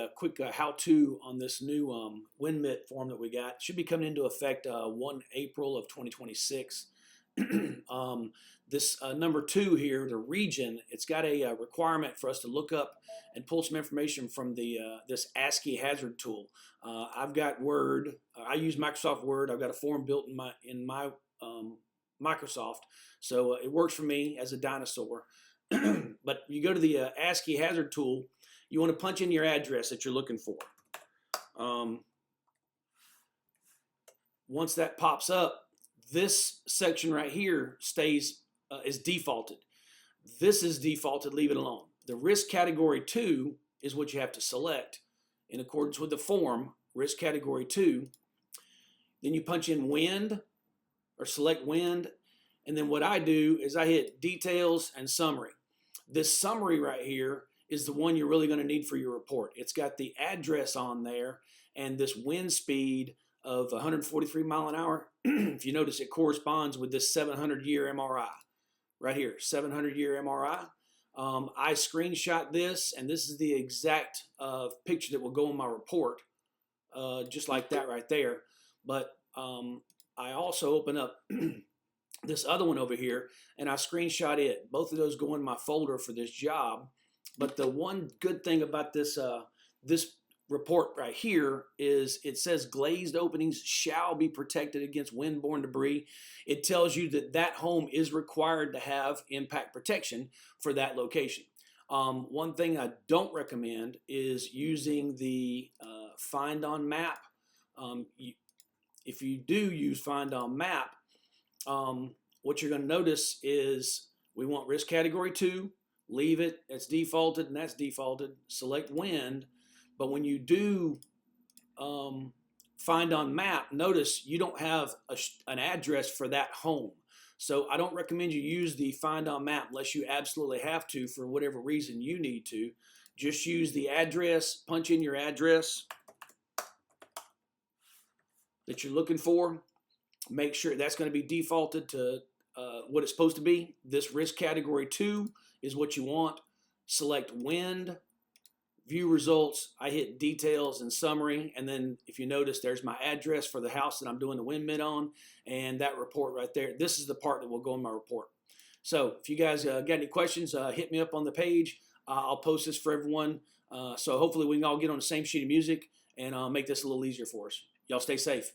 a quick how-to on this new wind mit form that we got. It should be coming into effect 1 April of 2026. This number 2 here, the region, it's got a requirement for us to look up and pull some information from the this ASCE Hazard Tool. I've got Word. I use Microsoft Word. I've got a form built in my Microsoft, so it works for me as a dinosaur. But you go to the ASCE Hazard Tool, you want to punch in your address that you're looking for. Once that pops up, this section right here is defaulted. This is defaulted, leave it alone. The risk category 2 is what you have to select in accordance with the form, risk category 2. Then you punch in wind or select wind. And then what I do is I hit details and summary. This summary right here is the one you're really going to need for your report. It's got the address on there and this wind speed of 143 mile an hour. If you notice, it corresponds with this 700-year MRI right here, 700-year MRI. I screenshot this, and this is the exact picture that will go in my report, just like that right there. But I also open up this other one over here, and I screenshot it. Both of those go in my folder for this job. But the one good thing about this this report right here is it says glazed openings shall be protected against windborne debris. It tells you that that home is required to have impact protection for that location. One thing I don't recommend is using the Find on Map. If you do use Find on Map, what you're going to notice is we want risk category 2, leave it, it's defaulted and that's defaulted, select wind. But when you do Find on Map, notice you don't have an address for that home. So I don't recommend you use the Find on Map unless you absolutely have to for whatever reason you need to. Just use the address, punch in your address that you're looking for. Make sure that's going to be defaulted to what it's supposed to be. This risk category 2 is what you want. Select wind, view results. I hit details and summary, and then if you notice, there's my address for the house that I'm doing the wind mit on, and that report right there. This is the part that will go in my report. So if you guys got any questions, hit me up on the page. I'll post this for everyone. So hopefully we can all get on the same sheet of music and make this a little easier for us. Y'all stay safe.